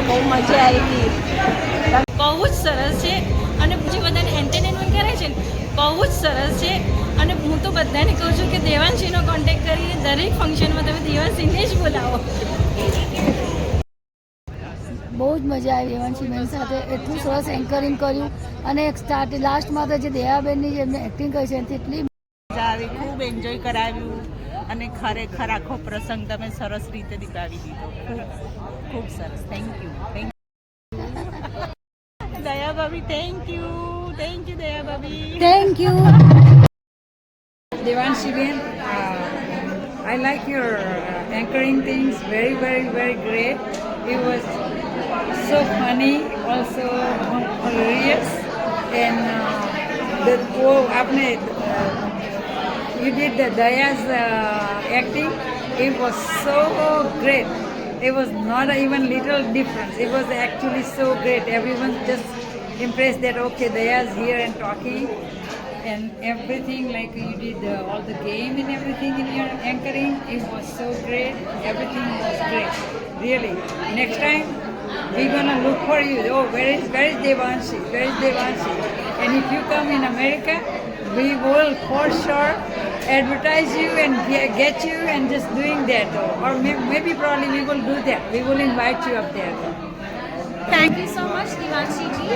બહુ મજા આવી. બહુ જ સરસ છે અને જે બધાને એન્ટરટેનમેન્ટ કરે છે ને બહુ જ સરસ છે. અને હું તો બધાને કહું છું કે દેવાંશીનો કોન્ટેક્ટ કરીને દરેક ફંક્શનમાં તમે દેવાંશીને જ બોલાવો. બહુ જ મજા આવી દેવાંશીબેન સાથે. એટલું સરસ એન્કરિંગ કર્યું અને લાસ્ટમાં તો જે દયાબેનની જે એમને એક્ટિંગ કરી છે એટલી મજા આવી, ખૂબ એન્જોય કરાવ્યું અને ખરેખર આખો પ્રસંગ તમે સરસ રીતે નિભાવી દીધો. ખૂબ સરસ. થેન્ક યુ દયા ભાભી. થેન્ક યુ દયા ભાભી. Thank you. Devanshi Ben, I like your anchoring things. Very, very, very great. It was so funny, also hilarious, and you did the Daya's acting. It was so great. It was not even little difference. It was actually so great. Everyone just impressed that okay, Daya's here and talking. And everything, like you did all the game and everything in your anchoring, it was so great. Everything was great, really. Next time we're gonna look for you. Oh, where is Devanshi? Where is Devanshi? And if you come in America, we will for sure advertise you and get you and just doing that. Or maybe probably we will do that. We will invite you up there. Thank you so much Devanshi ji.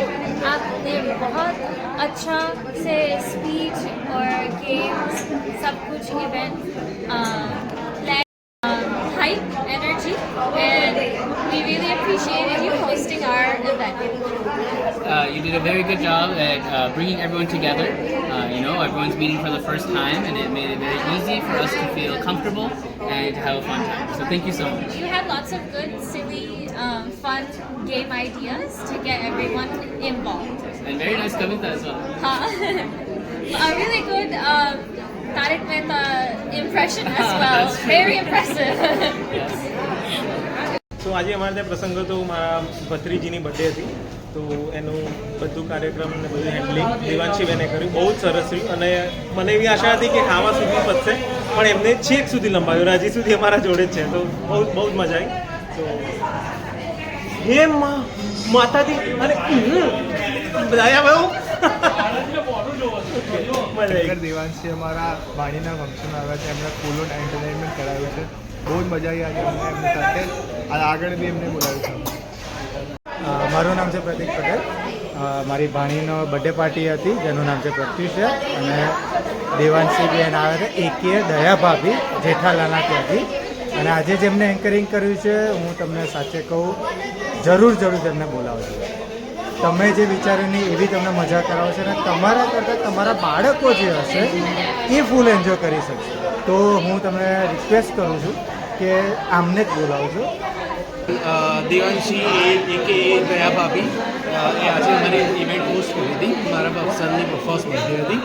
आपने बहुत अच्छा से speech और games सब कुछ event high energy and we really appreciated you hosting our event. You did a very good job at bringing everyone together. Everyone's meeting for the first time, and it made it very easy for us to feel comfortable and to have a fun time. So thank you so much. You had lots of good, silly, fun game ideas to get everyone involved. And very nice Kavita as well. A really good Tarak Mehta impression as well. That's true. Very impressive. Yes. તો આજે અમારે ત્યાં પ્રસંગ હતો, મારા ભત્રીજીની birthday હતી, તો એનું બધું કાર્યક્રમ ને બધું હેન્ડલિંગ દેવાંશીબેને કર્યું. બહુ જ સરસ રહ્યું અને મને એવી આશા હતી કે ખાવા સુધી પતશે, પણ એમને છેક સુધી લંબાવ્યું. હજી સુધી અમારા જોડે જ છે, તો બહુ જ મજા આવી. તો હે માતાજી અને દયા બહુ દેવાંશી અમારા ભાણીના ફંક્શન આવ્યા છે, એમને ફૂલ ઓન એન્ટરટેનમેન્ટ કરાવ્યું છે. બહુ જ મજા આવી આજે અમને એમની સાથે, અને આગળ બી એમને બોલાવ્યું છે. મારું નામ છે પ્રતિક પટેલ. મારી ભાણીનો બર્થડે પાર્ટી હતી જેનું નામ છે પ્રત્યુષ, અને દેવાંશી બેન આવ્યા હતા, એકે દયા ભાભી જેઠાલાના ત્યાંથી. અને આજે જેમને એન્કરિંગ કર્યું છે, હું તમને સાચે કહું, જરૂર તેમને બોલાવજો. તમે જે વિચાર્યું નહીં એવી તમને મજા કરાવશે, અને તમારા કરતાં તમારા બાળકો જે હશે એ ફૂલ એન્જોય કરી શકશે. તો હું તમને રિક્વેસ્ટ કરું છું કે આમને જ બોલાવજો. દેવાંશી એકે દયા ભાભી એ આજે મારી ઇવેન્ટ હોસ્ટ કરી હતી. મારા સનની ફર્સ્ટ બર્થડે હતી,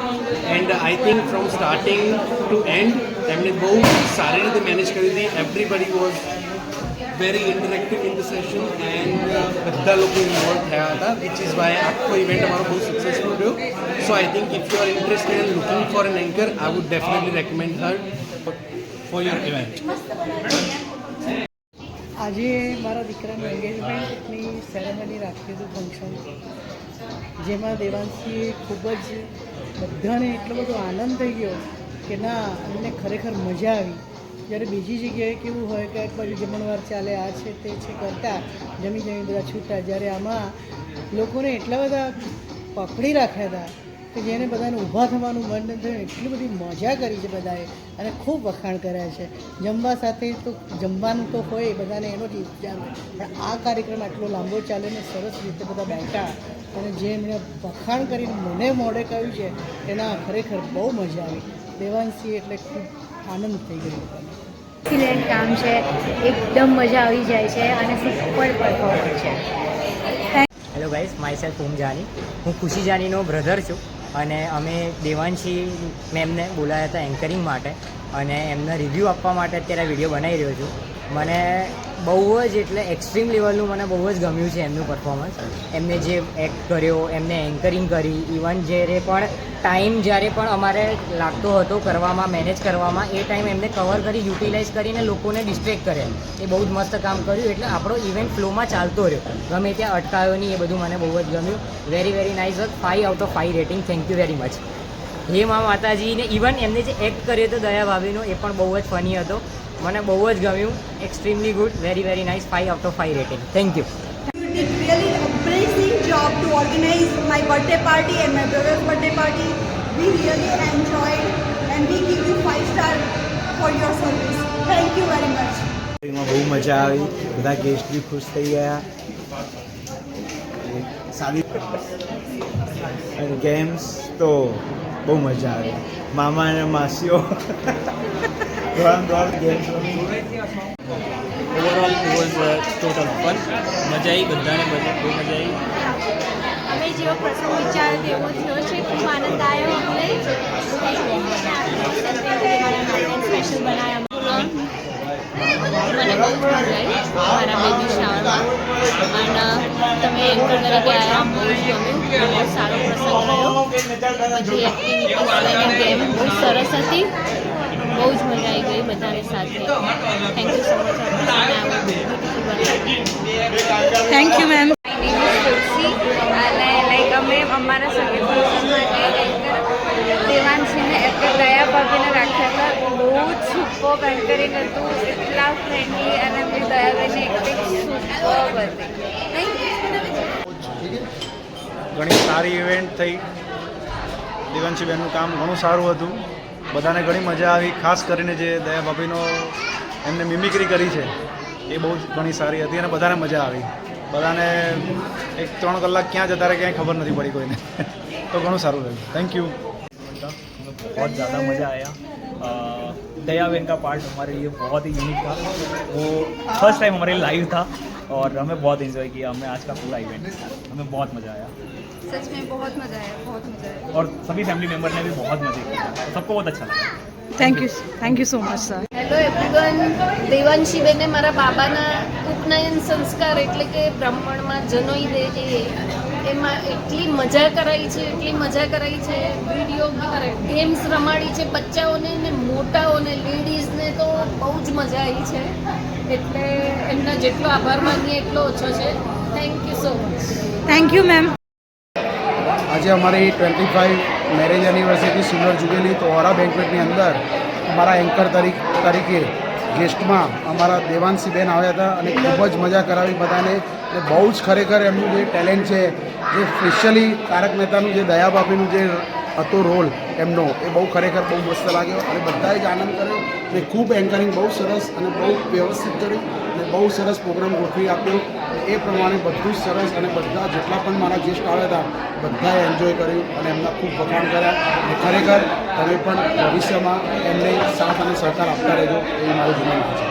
and I think from starting to end એમને બહુ સારી રીતે મેનેજ કરી હતી. Everybody was very interactive in the session and બધા લોકો ઇન્વોલ્વ થયા હતા, વિચ ઇઝ વાય આખો ઇવેન્ટ અમારો બહુ સક્સેસફુલ રહ્યો. So I think if you are interested in looking for an anchor, I would definitely recommend her for your event. આજે મારા દીકરાનું એન્ગેજમેન્ટની સેરેમની રાખ્યું હતું ફંક્શન, જેમાં દેવાંશીએ ખૂબ જ બધાને એટલો બધો આનંદ થઈ ગયો કે ના, અમને ખરેખર મજા આવી. જ્યારે બીજી જગ્યાએ કેવું હોય કે એક બાજુ જમણવાર ચાલે, આ છે તે છે કરતાં જમી બધા છૂટા, જ્યારે આમાં લોકોને એટલા બધા પકડી રાખ્યા હતા કે જેને બધાને ઊભા થવાનું મન ન થયું. એટલી બધી મજા કરી છે બધાએ અને ખૂબ વખાણ કર્યા છે. જમવા સાથે તો જમવાનું તો હોય બધાને, એનો જ ઇંતજાર હોય, પણ આ કાર્યક્રમ આટલો લાંબો ચાલે ને સરસ રીતે બધા બેઠા અને જે એમણે વખાણ કરીને મને મોઢે કહ્યું છે એના ખરેખર બહુ મજા આવી. દેવાંશી એટલે ખૂબ આનંદ થઈ ગયો લોકોને. એક્સિલેન્ટ કામ છે, એકદમ મજા આવી જાય છે અને સુપર પરફોર્મન્સ છે. હેલો ગાઈઝ, માય સેલ્ફ ઓમ જાની. હું ખુશી જાનીનો બ્રધર છું, અને અમે દેવાંશી મેમને બોલાવ્યા હતા એન્કરિંગ માટે, અને એમના રિવ્યૂ આપવા માટે અત્યારે વિડીયો બનાવી રહ્યો છું. મને બહુ જ એટલે એક્સ્ટ્રીમ લેવલનું મને બહુ જ ગમ્યું છે એમનું પરફોર્મન્સ. એમને જે એક્ટ કર્યો, એમને એન્કરિંગ કરી, ઇવન જ્યારે પણ ટાઈમ જ્યારે પણ અમારે લાગતો હતો કરવામાં, મેનેજ કરવામાં, એ ટાઈમ એમને કવર કરી, યુટિલાઇઝ કરીને લોકોને ડિસ્ટ્રેક્ટ કર્યા. એ બહુ જ મસ્ત કામ કર્યું. એટલે આપણો ઇવેન્ટ ફ્લોમાં ચાલતો રહ્યો, ગમે ત્યાં અટકાયો નહીં. એ બધું મને બહુ જ ગમ્યું. Very very nice work. 5 out of 5 rating. Thank you very much. હે મા માતાજીને ઇવન એમને જે એક્ટ કર્યો હતો દયા ભાભીનો, એ પણ બહુ જ ફની હતો. મને બહુ જ ગમ્યું. Extremely good. Very very nice. 5 out of 5 rating. Thank you. You did really amazing job to organize my birthday party and my brother's birthday party. We really enjoyed and we give you 5 star for your service. Thank you very much. એમાં બહુ મજા આવી. બધા guest બી ખુશ થઈ ગયા. સારી અને ગેમ્સ તો બહુ મજા આવી. મામા અને માસીઓ games overall was total fun. મજા આવી, બધાને બહુ મજા આવી. અમે જેવો પ્રસંગ વિચાર્યો તેવો થયો છે. ખૂબ આનંદ આવ્યો અમને. સ્પેશિયલ બનાવ્યા. મને બહુ જ મજા આવી મારા બેબી શાવરમાં. અને તમે એન્કર તરીકે આવ્યા, બહુ જ ગમ્યું. બહુ સારો પ્રસંગ રહ્યો. બધી એક્ટિવિટીઝ અને ગેમ બહુ સરસ હતી. બહુ જ મજા આવી ગઈ બધાની સાથે. Thank you so much. Thank you, ma'am. અને લાઈક અમે અમારા સંગીત ફંક્શન માટે દેવાંશીને એટલે દયા ભાભીને રાખ્યા હતા. બહુ જ સુપર એન્કરિંગ હતું. એટલા ફ્રેન્ડલી અને એમની દયાબેનની એક્ટિંગ સુપર હતી. ઘણી સારી ઇવેન્ટ થઈ. દેવાંશીબેનનું કામ ઘણું સારું હતું. બધાને ઘણી મજા આવી. ખાસ કરીને જે દયા ભાભીનો એમને મિમિક્રી કરી છે એ બહુ જ ઘણી સારી હતી અને બધાને મજા આવી. બધાને 1-3 કલાક ક્યાં જતા રહે ક્યાંય ખબર નથી પડી કોઈને. તો ઘણું સારું રહ્યું. Thank you. बहुत ज़्यादा मज़ा आया. दया बहन का पार्ट हमारे लिए बहुत ही यूनिक था. वो फर्स्ट टाइम हमारे लाइव था और हमें बहुत इन्जॉय किया. हमें आज का पूरा इवेंट हमें बहुत मज़ा आया. सच में बहुत मज़ा आया. बहुत मज़ा आया. और सभी फैमिली मेम्बर ने भी बहुत मज़े किया. सबको बहुत अच्छा लगा. Thank you so much, sir. Hello everyone. દેવાંશીબેને મારા બાબાના ઉપનયન સંસ્કાર એટલે કે બ્રાહ્મણમાં જનોઈ દે એમાં એટલી મજા કરાવી છે, એટલી મજા કરાવી છે. વિડીયો ગેમ્સ રમાડી છે બચ્ચાઓને ને મોટાઓને, લેડીઝને તો બહુ જ મજા આવી છે. એટલે એમના જેટલો આભાર માનીએ એટલો ઓછો છે. Thank you so much. Thank you, ma'am. આજે અમારી 25 મેરેજ એનિવર્સરી સિલ્વર જુબેલી તો ઓરા બેન્ક્વેટની અંદર અમારા એન્કર તરીકે ગેસ્ટમાં અમારા દેવાંશીબેન આવ્યા હતા અને ખૂબ જ મજા કરાવી બધાને. અને બહુ જ ખરેખર એમનું જે ટેલેન્ટ છે, જે સ્પેશિયલી તારક મહેતાનું જે દયા ભાભીનું જે હતો રોલ એમનો, એ બહુ ખરેખર બહુ મસ્ત લાગ્યો અને બધાએ જ આનંદ કર્યો. અને ખૂબ એન્કરિંગ બહુ સરસ અને બહુ વ્યવસ્થિત કર્યું અને બહુ સરસ પ્રોગ્રામ ગોઠવી આપ્યો. એ પ્રમાણે બધું જ સરસ અને બધા જેટલા પણ મારા ગેસ્ટ આવ્યા હતા બધાએ એન્જોય કર્યું અને એમના ખૂબ વખાણ કર્યા. અને ખરેખર તમે પણ ભવિષ્યમાં એમને સાથ અને સહકાર આપતા રહેજો એવી મારી વિનંતી છે.